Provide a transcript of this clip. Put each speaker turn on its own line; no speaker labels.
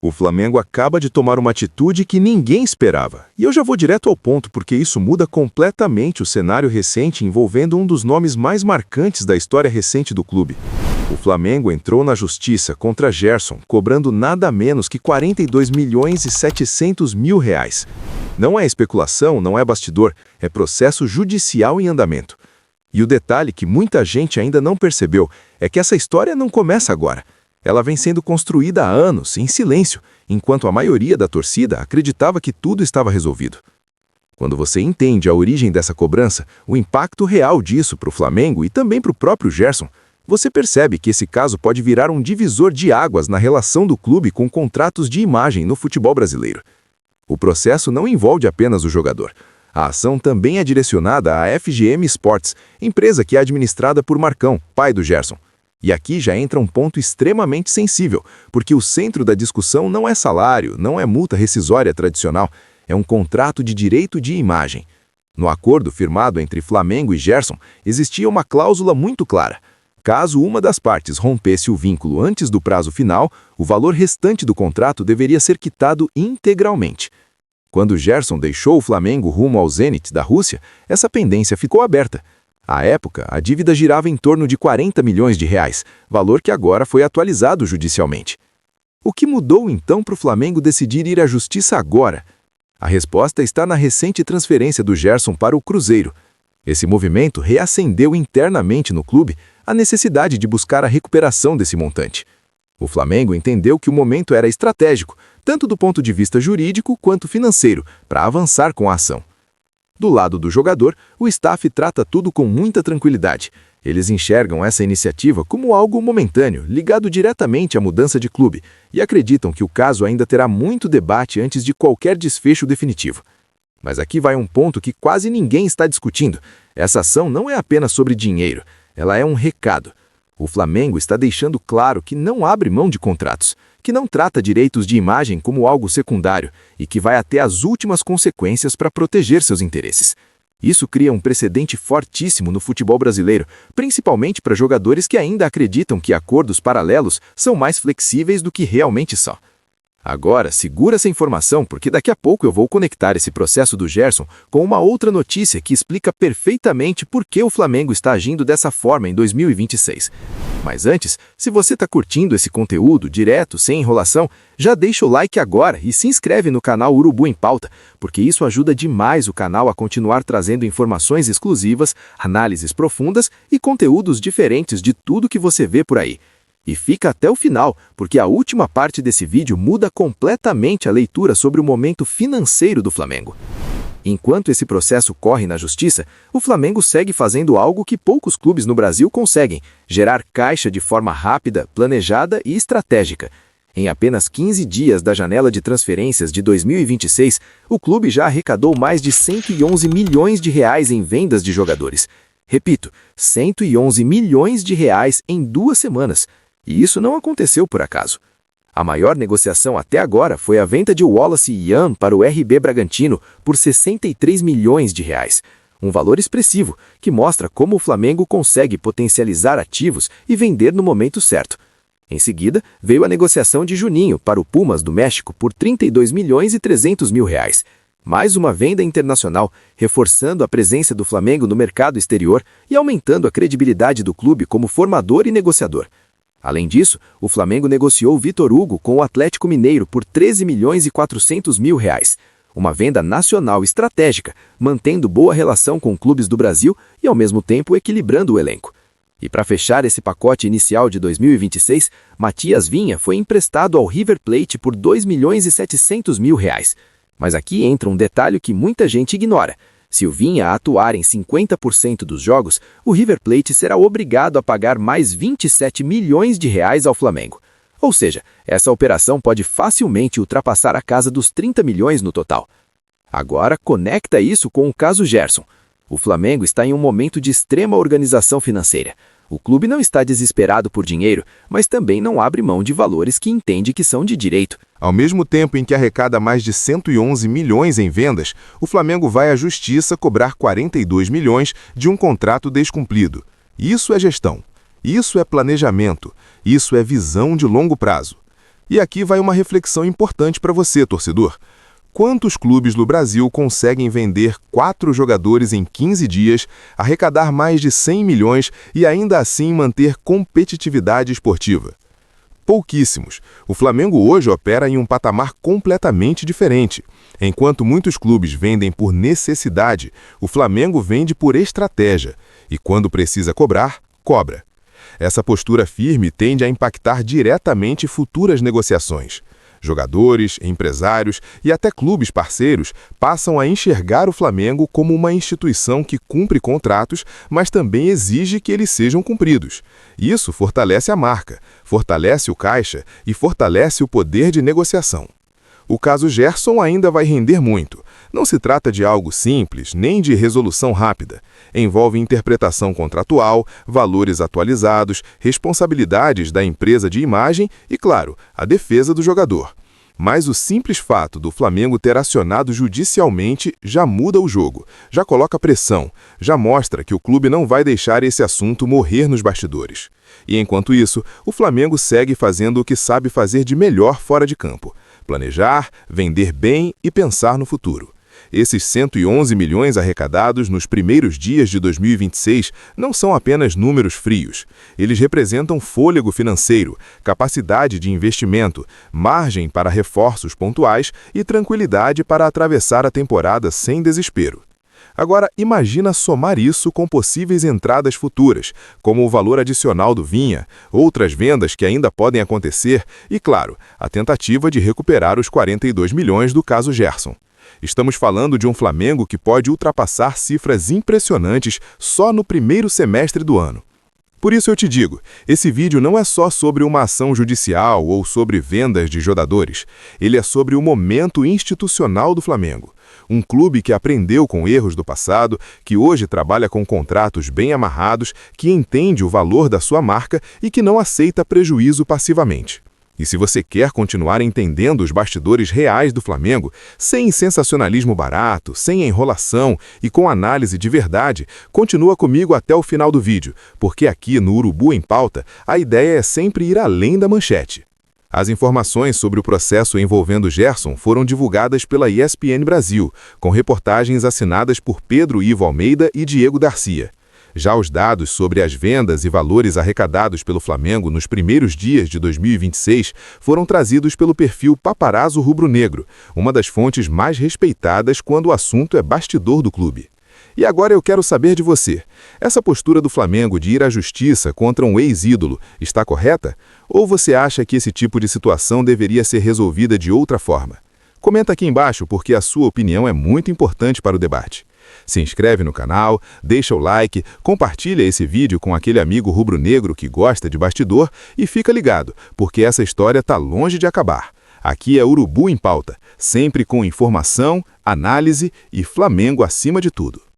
O Flamengo acaba de tomar uma atitude que ninguém esperava. E eu já vou direto ao ponto porque isso muda completamente o cenário recente envolvendo um dos nomes mais marcantes da história recente do clube. O Flamengo entrou na justiça contra Gerson, cobrando nada menos que 42 milhões e 700 mil reais. Não é especulação, não é bastidor, é processo judicial em andamento. E o detalhe que muita gente ainda não percebeu é que essa história não começa agora. Ela vem sendo construída há anos, em silêncio, enquanto a maioria da torcida acreditava que tudo estava resolvido. Quando você entende a origem dessa cobrança, o impacto real disso para o Flamengo e também para o próprio Gerson, você percebe que esse caso pode virar um divisor de águas na relação do clube com contratos de imagem no futebol brasileiro. O processo não envolve apenas o jogador. A ação também é direcionada à FGM Sports, empresa que é administrada por Marcão, pai do Gerson. E aqui já entra um ponto extremamente sensível, porque o centro da discussão não é salário, não é multa rescisória tradicional, é um contrato de direito de imagem. No acordo firmado entre Flamengo e Gerson, existia uma cláusula muito clara. Caso uma das partes rompesse o vínculo antes do prazo final, o valor restante do contrato deveria ser quitado integralmente. Quando Gerson deixou o Flamengo rumo ao Zenit da Rússia, essa pendência ficou aberta. À época, a dívida girava em torno de 40 milhões de reais, valor que agora foi atualizado judicialmente. O que mudou então para o Flamengo decidir ir à justiça agora? A resposta está na recente transferência do Gerson para o Cruzeiro. Esse movimento reacendeu internamente no clube a necessidade de buscar a recuperação desse montante. O Flamengo entendeu que o momento era estratégico, tanto do ponto de vista jurídico quanto financeiro, para avançar com a ação. Do lado do jogador, o staff trata tudo com muita tranquilidade. Eles enxergam essa iniciativa como algo momentâneo, ligado diretamente à mudança de clube, e acreditam que o caso ainda terá muito debate antes de qualquer desfecho definitivo. Mas aqui vai um ponto que quase ninguém está discutindo. Essa ação não é apenas sobre dinheiro, ela é um recado. O Flamengo está deixando claro que não abre mão de contratos, que não trata direitos de imagem como algo secundário e que vai até as últimas consequências para proteger seus interesses. Isso cria um precedente fortíssimo no futebol brasileiro, principalmente para jogadores que ainda acreditam que acordos paralelos são mais flexíveis do que realmente são. Agora, segura essa informação porque daqui a pouco eu vou conectar esse processo do Gerson com uma outra notícia que explica perfeitamente por que o Flamengo está agindo dessa forma em 2026. Mas antes, se você está curtindo esse conteúdo direto, sem enrolação, já deixa o like agora e se inscreve no canal Urubu em Pauta, porque isso ajuda demais o canal a continuar trazendo informações exclusivas, análises profundas e conteúdos diferentes de tudo que você vê por aí. E fica até o final, porque a última parte desse vídeo muda completamente a leitura sobre o momento financeiro do Flamengo. Enquanto esse processo corre na justiça, o Flamengo segue fazendo algo que poucos clubes no Brasil conseguem: gerar caixa de forma rápida, planejada e estratégica. Em apenas 15 dias da janela de transferências de 2026, o clube já arrecadou mais de 111 milhões de reais em vendas de jogadores. Repito, 111 milhões de reais em 2 semanas. E isso não aconteceu por acaso. A maior negociação até agora foi a venda de Wallace e Ian para o RB Bragantino por 63 milhões de reais. Um valor expressivo, que mostra como o Flamengo consegue potencializar ativos e vender no momento certo. Em seguida, veio a negociação de Juninho para o Pumas do México por 32 milhões e 300 mil reais. Mais uma venda internacional, reforçando a presença do Flamengo no mercado exterior e aumentando a credibilidade do clube como formador e negociador. Além disso, o Flamengo negociou Vitor Hugo com o Atlético Mineiro por 13 milhões e 400 mil reais. Uma venda nacional estratégica, mantendo boa relação com clubes do Brasil e ao mesmo tempo equilibrando o elenco. E para fechar esse pacote inicial de 2026, Matias Vinha foi emprestado ao River Plate por 2 milhões e 700 mil reais. Mas aqui entra um detalhe que muita gente ignora. Se o Vinha atuar em 50% dos jogos, o River Plate será obrigado a pagar mais 27 milhões de reais ao Flamengo. Ou seja, essa operação pode facilmente ultrapassar a casa dos 30 milhões no total. Agora, conecta isso com o caso Gerson. O Flamengo está em um momento de extrema organização financeira. O clube não está desesperado por dinheiro, mas também não abre mão de valores que entende que são de direito. Ao mesmo tempo em que arrecada mais de 111 milhões em vendas, o Flamengo vai à justiça cobrar 42 milhões de um contrato descumprido. Isso é gestão. Isso é planejamento. Isso é visão de longo prazo. E aqui vai uma reflexão importante para você, torcedor. Quantos clubes no Brasil conseguem vender 4 jogadores em 15 dias, arrecadar mais de 100 milhões e ainda assim manter competitividade esportiva? Pouquíssimos. O Flamengo hoje opera em um patamar completamente diferente. Enquanto muitos clubes vendem por necessidade, o Flamengo vende por estratégia. E quando precisa cobrar, cobra. Essa postura firme tende a impactar diretamente futuras negociações. Jogadores, empresários e até clubes parceiros passam a enxergar o Flamengo como uma instituição que cumpre contratos, mas também exige que eles sejam cumpridos. Isso fortalece a marca, fortalece o caixa e fortalece o poder de negociação. O caso Gerson ainda vai render muito. Não se trata de algo simples, nem de resolução rápida. Envolve interpretação contratual, valores atualizados, responsabilidades da empresa de imagem e, claro, a defesa do jogador. Mas o simples fato do Flamengo ter acionado judicialmente já muda o jogo, já coloca pressão, já mostra que o clube não vai deixar esse assunto morrer nos bastidores. E enquanto isso, o Flamengo segue fazendo o que sabe fazer de melhor fora de campo: planejar, vender bem e pensar no futuro. Esses 111 milhões arrecadados nos primeiros dias de 2026 não são apenas números frios. Eles representam fôlego financeiro, capacidade de investimento, margem para reforços pontuais e tranquilidade para atravessar a temporada sem desespero. Agora, imagina somar isso com possíveis entradas futuras, como o valor adicional do Vinha, outras vendas que ainda podem acontecer e, claro, a tentativa de recuperar os 42 milhões do caso Gerson. Estamos falando de um Flamengo que pode ultrapassar cifras impressionantes só no primeiro semestre do ano. Por isso eu te digo, esse vídeo não é só sobre uma ação judicial ou sobre vendas de jogadores. Ele é sobre o momento institucional do Flamengo. Um clube que aprendeu com erros do passado, que hoje trabalha com contratos bem amarrados, que entende o valor da sua marca e que não aceita prejuízo passivamente. E se você quer continuar entendendo os bastidores reais do Flamengo, sem sensacionalismo barato, sem enrolação e com análise de verdade, continua comigo até o final do vídeo, porque aqui no Urubu em Pauta, a ideia é sempre ir além da manchete. As informações sobre o processo envolvendo Gerson foram divulgadas pela ESPN Brasil, com reportagens assinadas por Pedro Ivo Almeida e Diego Garcia. Já os dados sobre as vendas e valores arrecadados pelo Flamengo nos primeiros dias de 2026 foram trazidos pelo perfil Paparazzo Rubro-Negro, uma das fontes mais respeitadas quando o assunto é bastidor do clube. E agora eu quero saber de você. Essa postura do Flamengo de ir à justiça contra um ex-ídolo está correta? Ou você acha que esse tipo de situação deveria ser resolvida de outra forma? Comenta aqui embaixo porque a sua opinião é muito importante para o debate. Se inscreve no canal, deixa o like, compartilha esse vídeo com aquele amigo rubro-negro que gosta de bastidor e fica ligado, porque essa história está longe de acabar. Aqui é Urubu em Pauta, sempre com informação, análise e Flamengo acima de tudo.